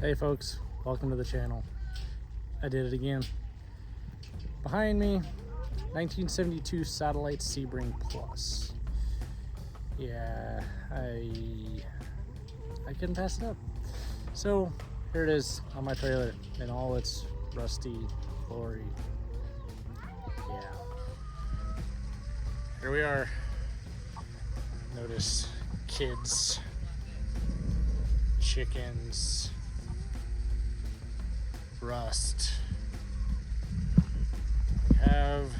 Hey folks, welcome to the channel. I did it again. Behind me, 1972 Satellite Sebring Plus. Yeah, I couldn't pass it up. So here it is on my trailer in all its rusty glory. Yeah. Here we are. Notice kids, chickens, rust. We have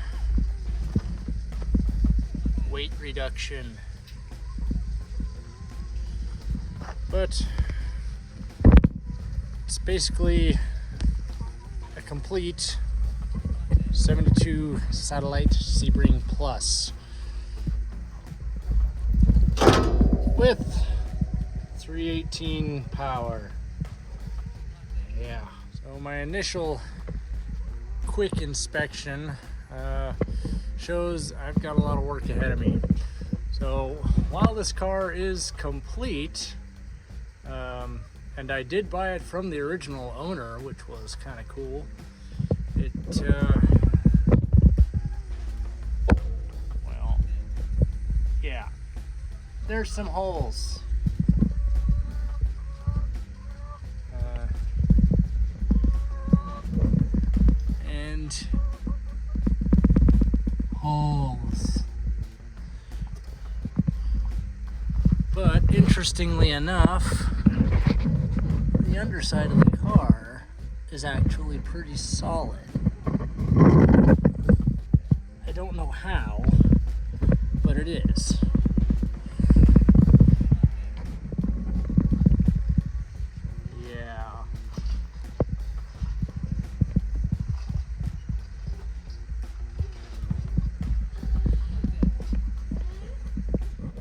weight reduction, but it's basically a complete 72 Satellite Sebring Plus with 318 power. Yeah. So my initial quick inspection shows I've got a lot of work ahead of me. So while this car is complete, and I did buy it from the original owner, which was kind of cool, well, yeah, there's some holes. Holes. But interestingly enough, the underside of the car is actually pretty solid. I don't know how, but it is.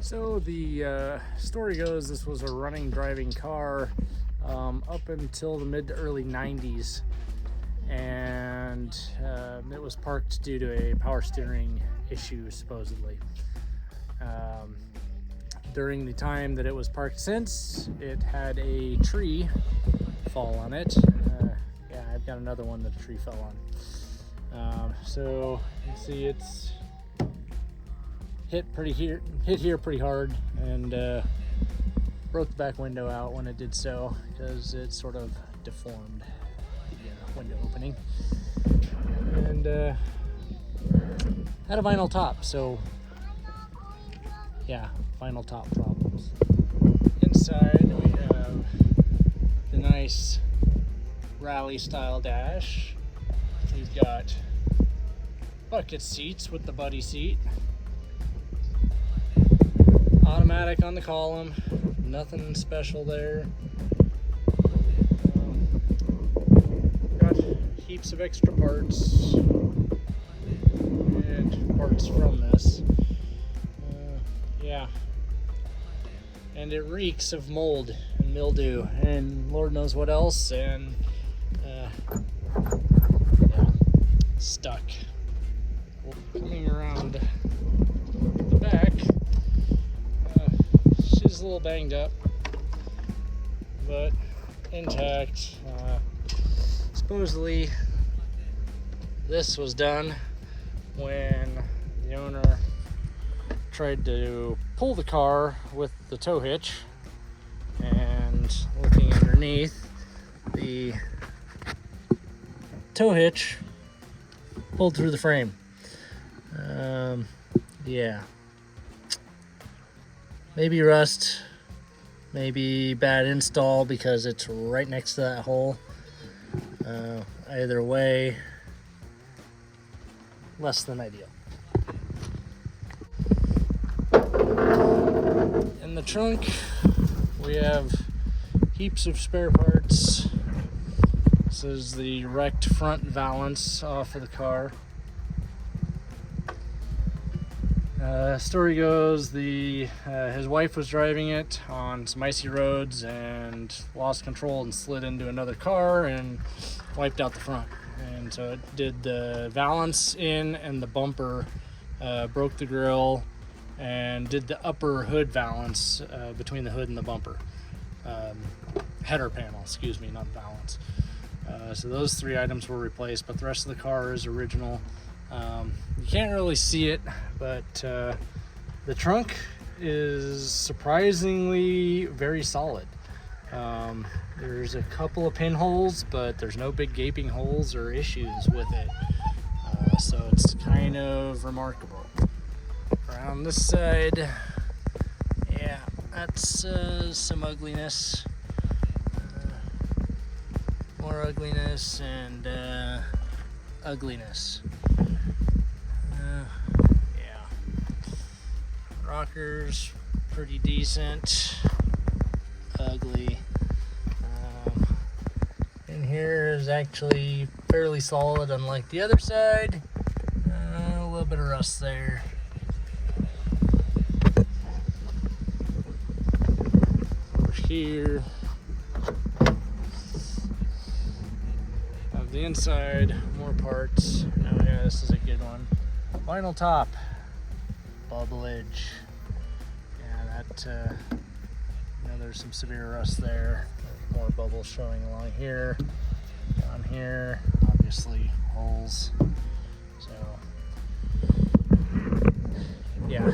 So the story goes, this was a running, driving car up until the mid to early 90s, and it was parked due to a power steering issue, supposedly. During the time that it was parked since, it had a tree fall on it. Yeah, I've got another one that a tree fell on. So you can see it's hit here pretty hard, and broke the back window out when it did so, because it sort of deformed the window opening, and had a vinyl top. So yeah, vinyl top problems. Inside we have the nice rally style dash. We've got bucket seats with the buddy seat. Automatic on the column, nothing special there. Got heaps of extra parts and parts from this. Yeah, and it reeks of mold and mildew and Lord knows what else, and yeah, stuck. Coming around the back, she's a little banged up, but intact. Supposedly this was done when the owner tried to pull the car with the tow hitch, and looking underneath, the tow hitch pulled through the frame. Yeah, maybe rust, maybe bad install because it's right next to that hole. Either way, less than ideal. In the trunk, we have heaps of spare parts. This is the wrecked front valance off of the car. Story goes, his wife was driving it on some icy roads and lost control and slid into another car and wiped out the front. And so it did the valance in, and the bumper broke the grille and did the upper hood valance between the hood and the bumper. header panel, excuse me, not balance. So those 3 items were replaced, but the rest of the car is original. You can't really see it, but the trunk is surprisingly very solid. There's a couple of pinholes, but there's no big gaping holes or issues with it. So it's kind of remarkable. Around this side, yeah, that's some ugliness. More ugliness and ugliness. Yeah. Rockers, pretty decent. Ugly. In here is actually fairly solid, unlike the other side. A little bit of rust there. Over here. Of the inside, more parts. Oh yeah, this is a good one. Vinyl top. Bubblage. Yeah, that, there's some severe rust there. There's more bubbles showing along here. Down here, obviously holes. So, yeah.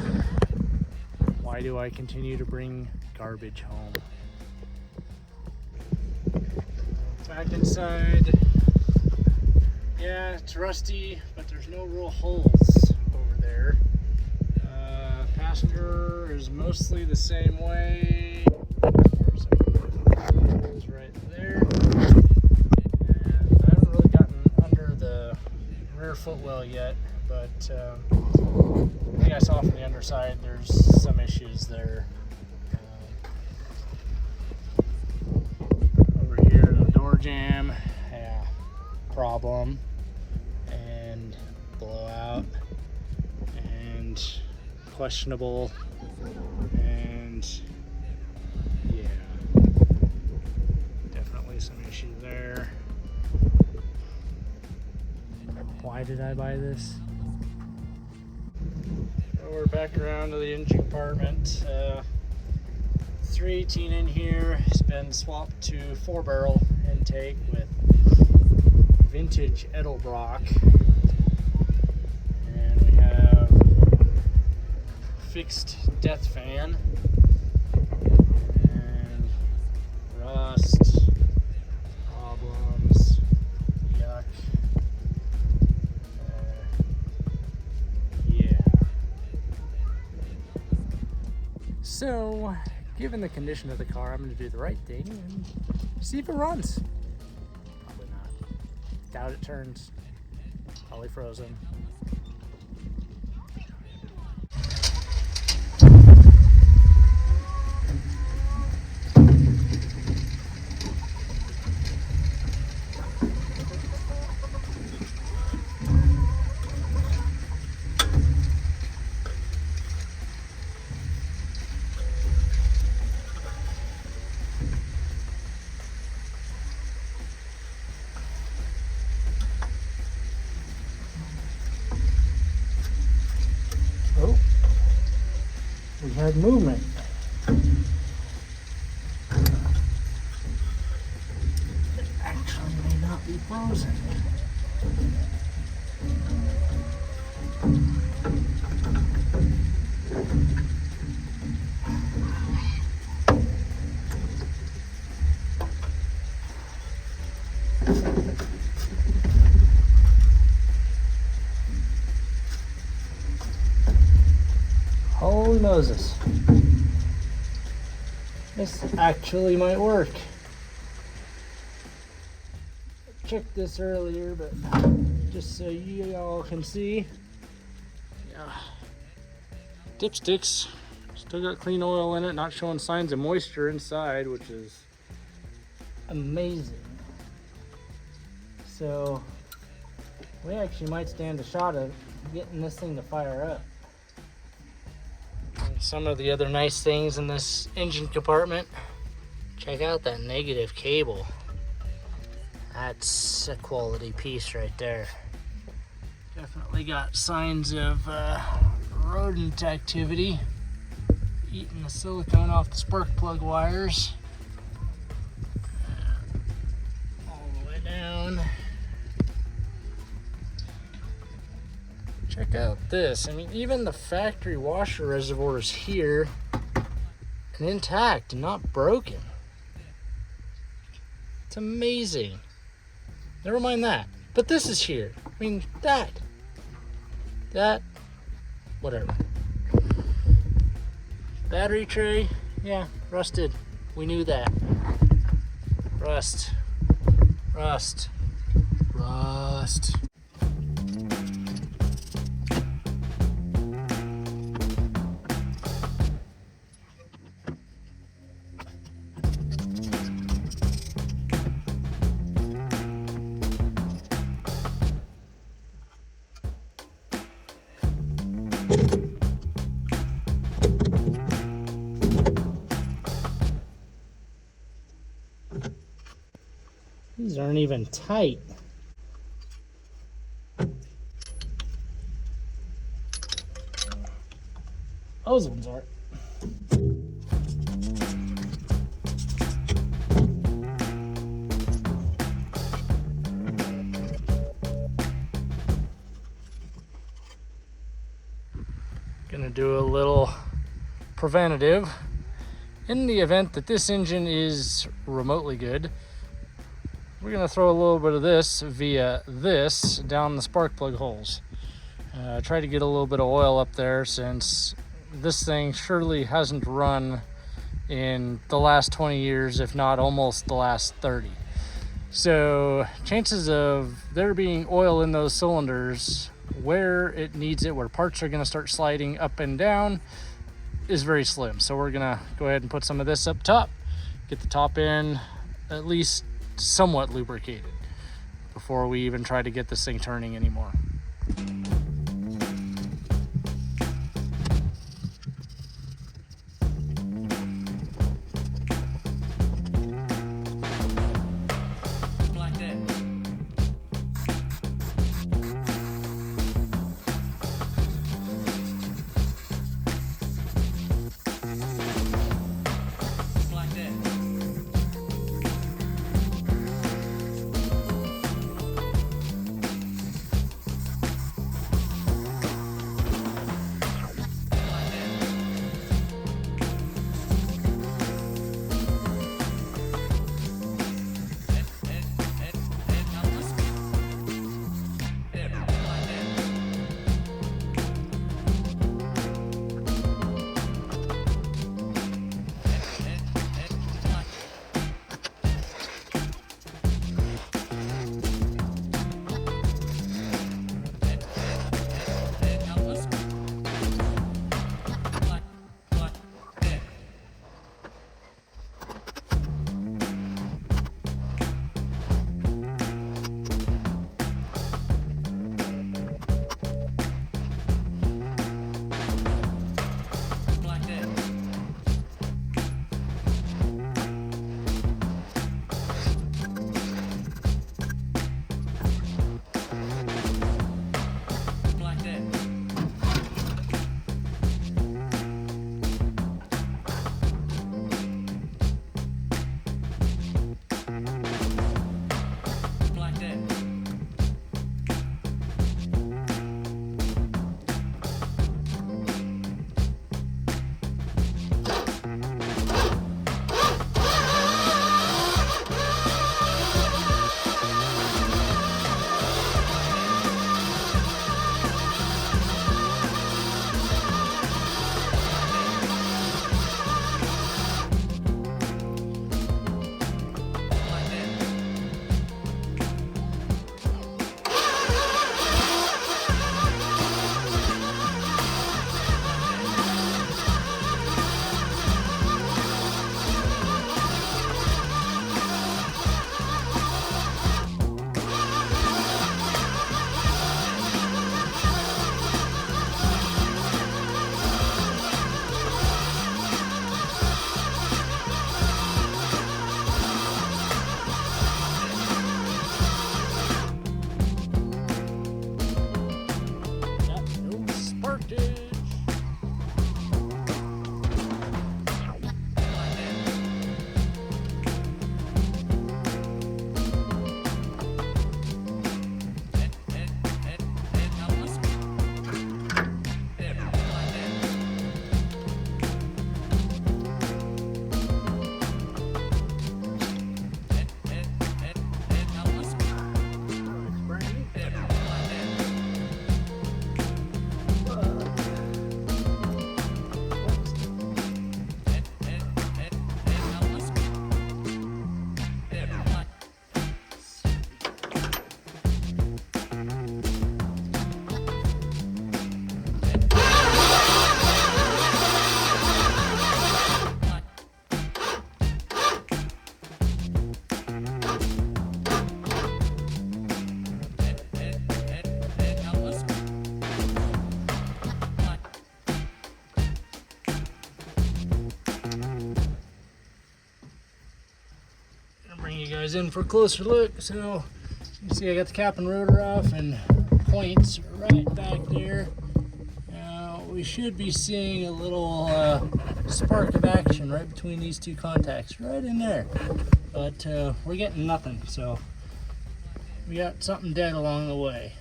Why do I continue to bring garbage home? Back inside. Yeah, it's rusty, but there's no real holes over there. Passenger is mostly the same way. Holes right there. And I haven't really gotten under the rear footwell yet, but I think I saw from the underside there's some issues there. Over here, the door jamb, yeah, problem, and blowout, and questionable, and yeah, definitely some issue there. Why did I buy this? So we're back around to the engine compartment. 318 in here has been swapped to 4-barrel intake with vintage Edelbrock, and we have fixed death fan and rust problems, yuck. Yeah. So, given the condition of the car, I'm going to do the right thing and see if it runs. Probably not. Doubt it turns. Probably frozen. Oh, we had movement. It actually may not be frozen. Holy Moses. This actually might work. Checked this earlier, but just so you all can see. Yeah. Dipsticks. Still got clean oil in it, not showing signs of moisture inside, which is amazing. So we actually might stand a shot of getting this thing to fire up. Some of the other nice things in this engine compartment. Check out that negative cable. That's a quality piece right there. Definitely got signs of rodent activity. Eating the silicone off the spark plug wires. on. Check out this. I mean, even the factory washer reservoir is here and intact and not broken. It's amazing. Never mind that. But this is here. I mean, that, whatever. Battery tray, yeah, rusted. We knew that. Rust. These aren't even tight. Those ones are. Gonna do a little preventative. In the event that this engine is remotely good, we're gonna throw a little bit of this via this down the spark plug holes. Try to get a little bit of oil up there, since this thing surely hasn't run in the last 20 years, if not almost the last 30. So chances of there being oil in those cylinders where it needs it, where parts are gonna start sliding up and down, is very slim. So we're gonna go ahead and put some of this up top, get the top end at least somewhat lubricated before we even try to get this thing turning anymore. I was in for a closer look. So you can see I got the cap and rotor off and points right back there. Now we should be seeing a little spark of action right between these two contacts, right in there. But we're getting nothing, so we got something dead along the way.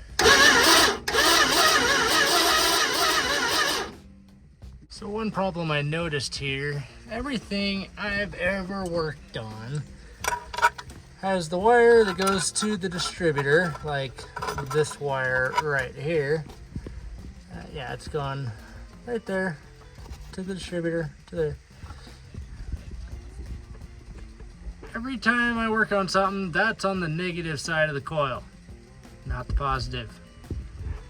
So one problem I noticed here, everything I've ever worked on has the wire that goes to the distributor, like this wire right here. Yeah, it's gone right there to the distributor, to there. Every time I work on something, that's on the negative side of the coil, not the positive.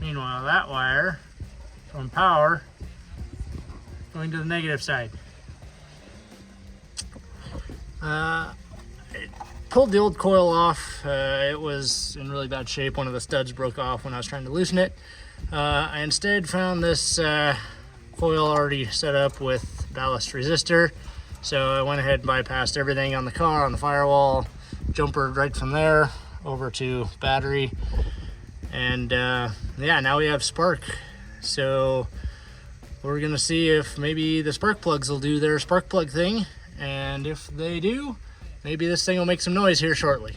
Meanwhile, that wire from power going to the negative side. It pulled the old coil off. It was in really bad shape. One of the studs broke off when I was trying to loosen it. I instead found this coil already set up with ballast resistor. So I went ahead and bypassed everything on the car, on the firewall, jumpered right from there over to battery. And yeah, now we have spark. So we're gonna see if maybe the spark plugs will do their spark plug thing. And if they do, maybe this thing will make some noise here shortly.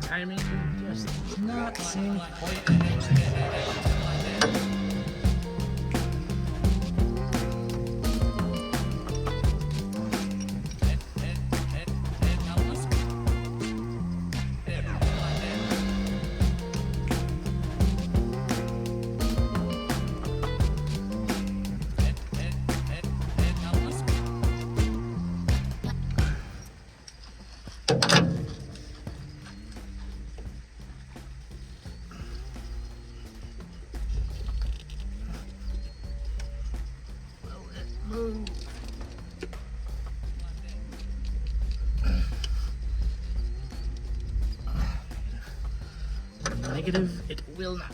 Timing just does not seem quite right. Negative, it will not.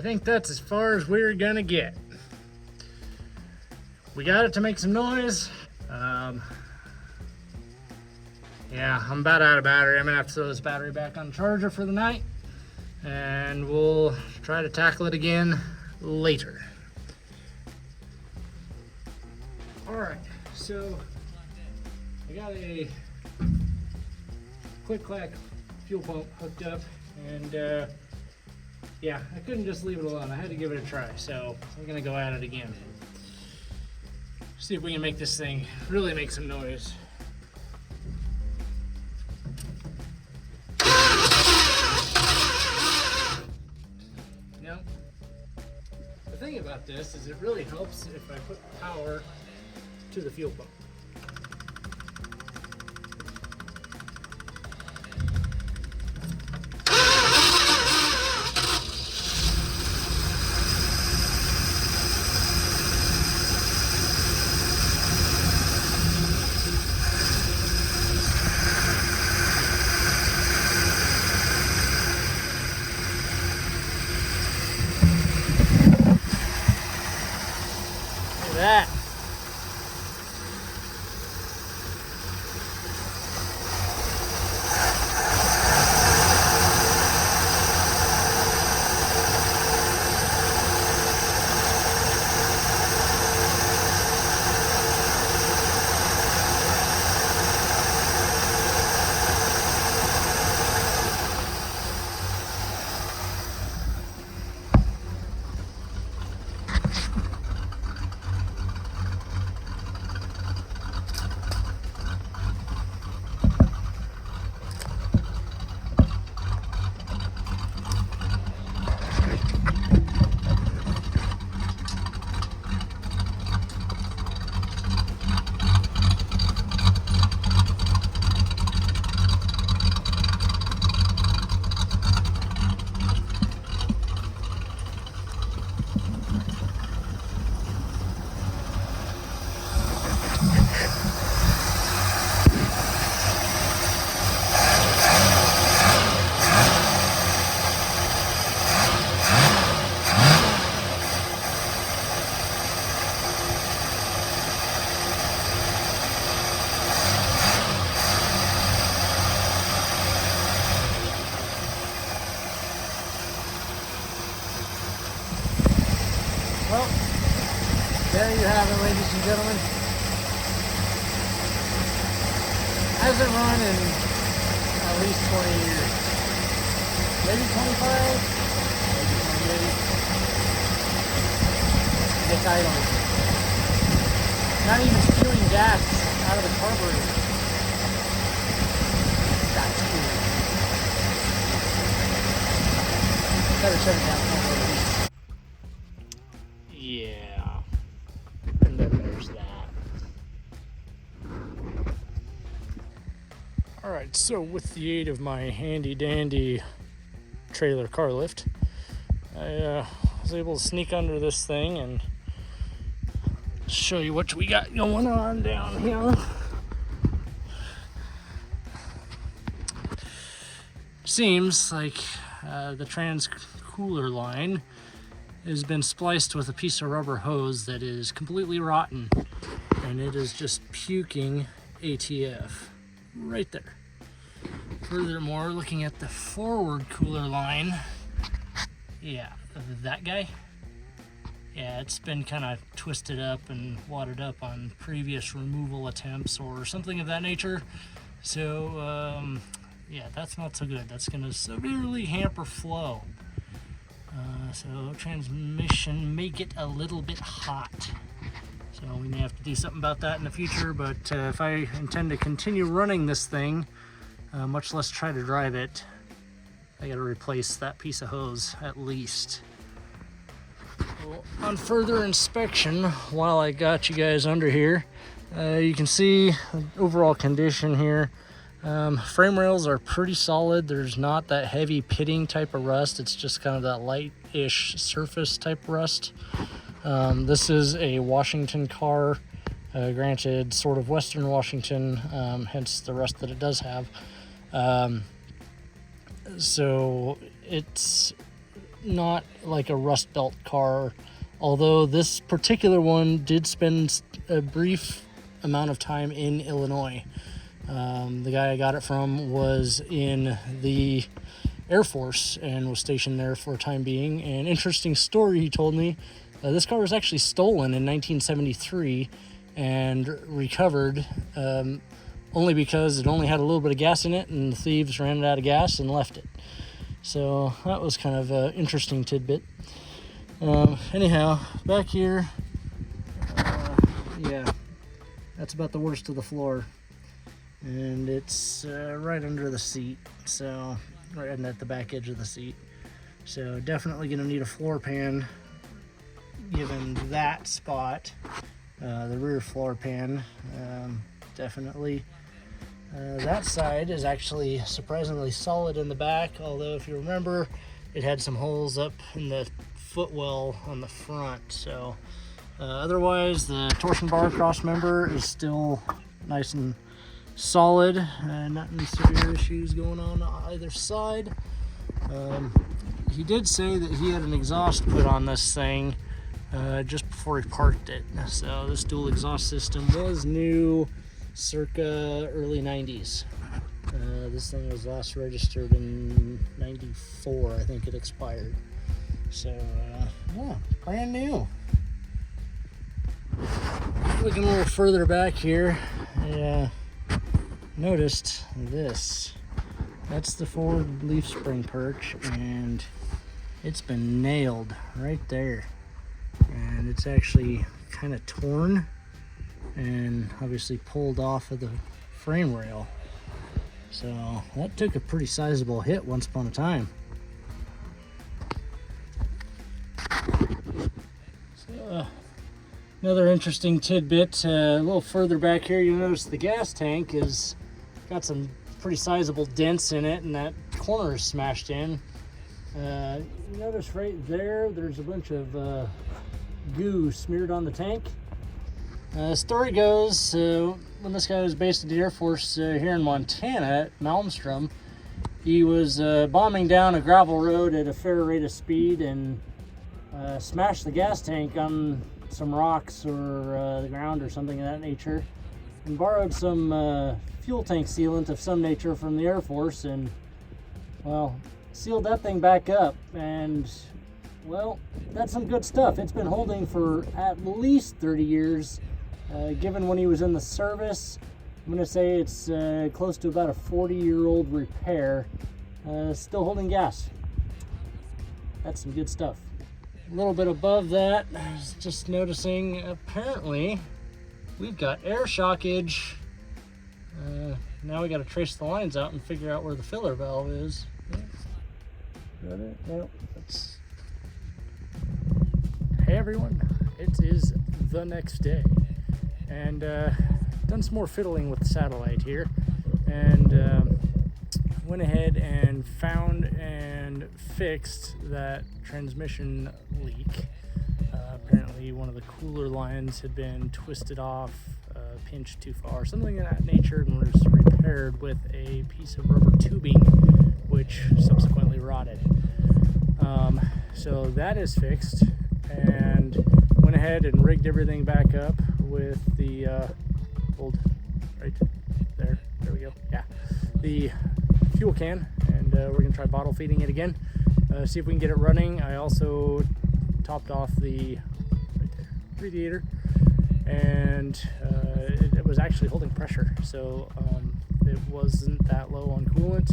think that's as far as we're gonna get. We got it to make some noise. Yeah, I'm about out of battery. I'm gonna have to throw this battery back on charger for the night, and we'll try to tackle it again later. All right, so I got a quick clack fuel pump hooked up, and yeah, I couldn't just leave it alone. I had to give it a try, so I'm gonna go at it again. See if we can make this thing really make some noise. Now, the thing about this is it really helps if I put power to the fuel pump. That. Well, there you have it, ladies and gentlemen. Hasn't run in at least 20 years. Maybe 25? Maybe 28. It's idling. Not even spewing gas out of the carburetor. That's cool. Better shut it down. Yeah, and then there's that. All right, so with the aid of my handy dandy trailer car lift, I was able to sneak under this thing and show you what we got going on down here. Seems like the trans cooler line has been spliced with a piece of rubber hose that is completely rotten, and it is just puking ATF right there. Furthermore, looking at the forward cooler line, yeah, that guy, yeah, it's been kind of twisted up and wadded up on previous removal attempts or something of that nature. So yeah, that's not so good. That's going to severely hamper flow. So transmission may get a little bit hot, so we may have to do something about that in the future. But if I intend to continue running this thing, much less try to drive it, I gotta replace that piece of hose at least. Well, on further inspection, while I got you guys under here, you can see the overall condition here. Frame rails are pretty solid. There's not that heavy pitting type of rust. It's just kind of that light-ish surface type rust. This is a Washington car, granted sort of Western Washington, hence the rust that it does have. So it's not like a rust belt car, although this particular one did spend a brief amount of time in Illinois. The guy I got it from was in the Air Force and was stationed there for a time being. An interesting story he told me, this car was actually stolen in 1973 and recovered only because it only had a little bit of gas in it, and the thieves ran it out of gas and left it. So that was kind of an interesting tidbit. Anyhow, back here, yeah, that's about the worst of the floor. And it's right under the seat, so right at the back edge of the seat. So definitely going to need a floor pan given that spot. The rear floor pan, definitely. That side is actually surprisingly solid in the back, although if you remember, it had some holes up in the footwell on the front. So otherwise, the torsion bar cross member is still nice and solid, not any severe issues going on either side. He did say that he had an exhaust put on this thing just before he parked it. So this dual exhaust system was new circa early 90s. This thing was last registered in 94, I think it expired. So yeah, brand new. Looking a little further back here, noticed this. That's the forward leaf spring perch, and it's been nailed right there. And it's actually kind of torn and obviously pulled off of the frame rail. So that took a pretty sizable hit once upon a time. So, another interesting tidbit, a little further back here, you'll notice the gas tank is got some pretty sizable dents in it, and that corner is smashed in. You notice right there, there's a bunch of goo smeared on the tank. Story goes, when this guy was based at the Air Force here in Montana at Malmstrom, he was bombing down a gravel road at a fair rate of speed and smashed the gas tank on some rocks or the ground or something of that nature, and borrowed some fuel tank sealant of some nature from the Air Force, and well, sealed that thing back up, and well, that's some good stuff. It's been holding for at least 30 years. Given when he was in the service, I'm going to say it's close to about a 40-year-old repair. Still holding gas. That's some good stuff. A little bit above that, I was just noticing, apparently we've got air shockage. Now we got to trace the lines out and figure out where the filler valve is. Got it? Nope. That's... Hey everyone, it is the next day, and done some more fiddling with the satellite here, and went ahead and found and fixed that transmission leak. Apparently one of the cooler lines had been twisted off, pinched too far, something of that nature, and was repaired with a piece of rubber tubing, which subsequently rotted. So that is fixed, and went ahead and rigged everything back up with the old, right there, there we go, yeah, the fuel can, and we're gonna try bottle feeding it again, see if we can get it running. I also topped off the right there, radiator, and it was actually holding pressure, so it wasn't that low on coolant.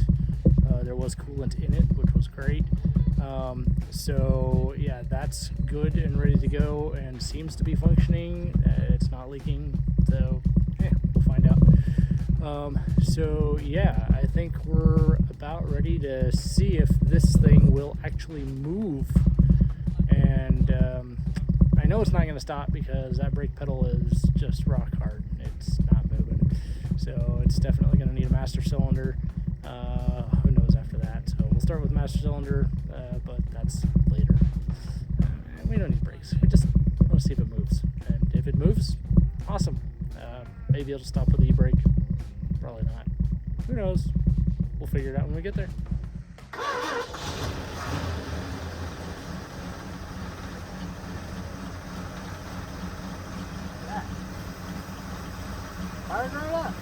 There was coolant in it, which was great. So yeah, that's good and ready to go and seems to be functioning. It's not leaking, so yeah, we'll find out. So yeah, I think we're about ready to see if this thing will actually move. And I know it's not going to stop because that brake pedal is just rock hard. It's not moving. So it's definitely going to need a master cylinder. Who knows after that? So we'll start with master cylinder, but that's later. We don't need brakes. We just want to see if it moves. And if it moves, awesome. Maybe it'll stop with the e-brake. Probably not. Who knows? We'll figure it out when we get there. Fired right up.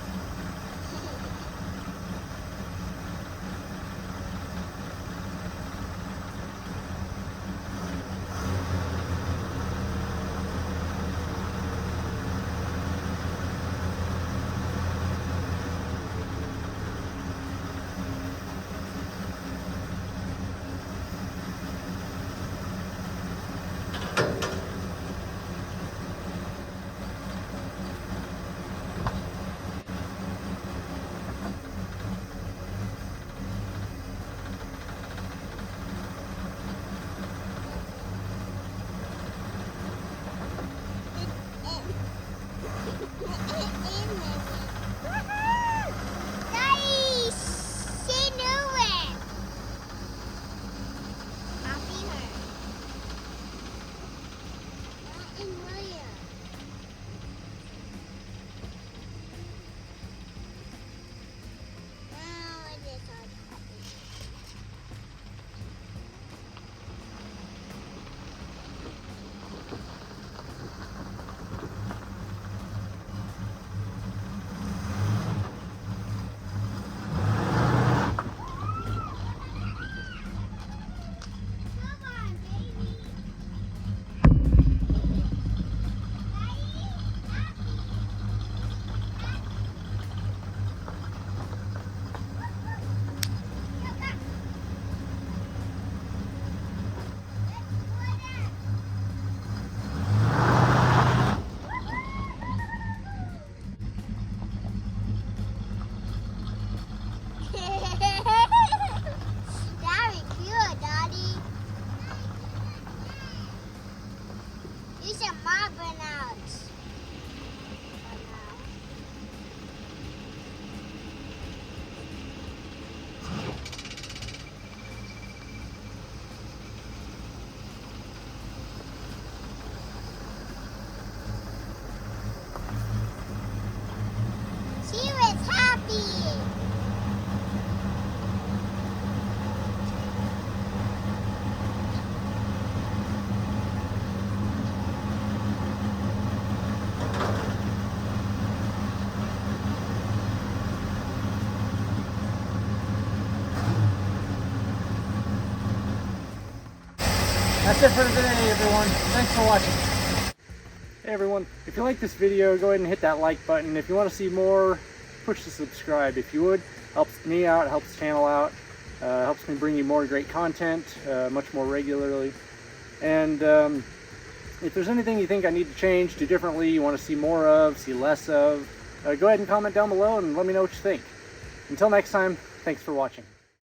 That's it for today, everyone. Thanks for watching. Hey everyone, if you like this video, go ahead and hit that like button. If you want to see more, push the subscribe if you would. Helps me out, helps the channel out, helps me bring you more great content much more regularly. And if there's anything you think I need to change, do differently, you want to see more of, see less of, go ahead and comment down below and let me know what you think. Until next time, thanks for watching.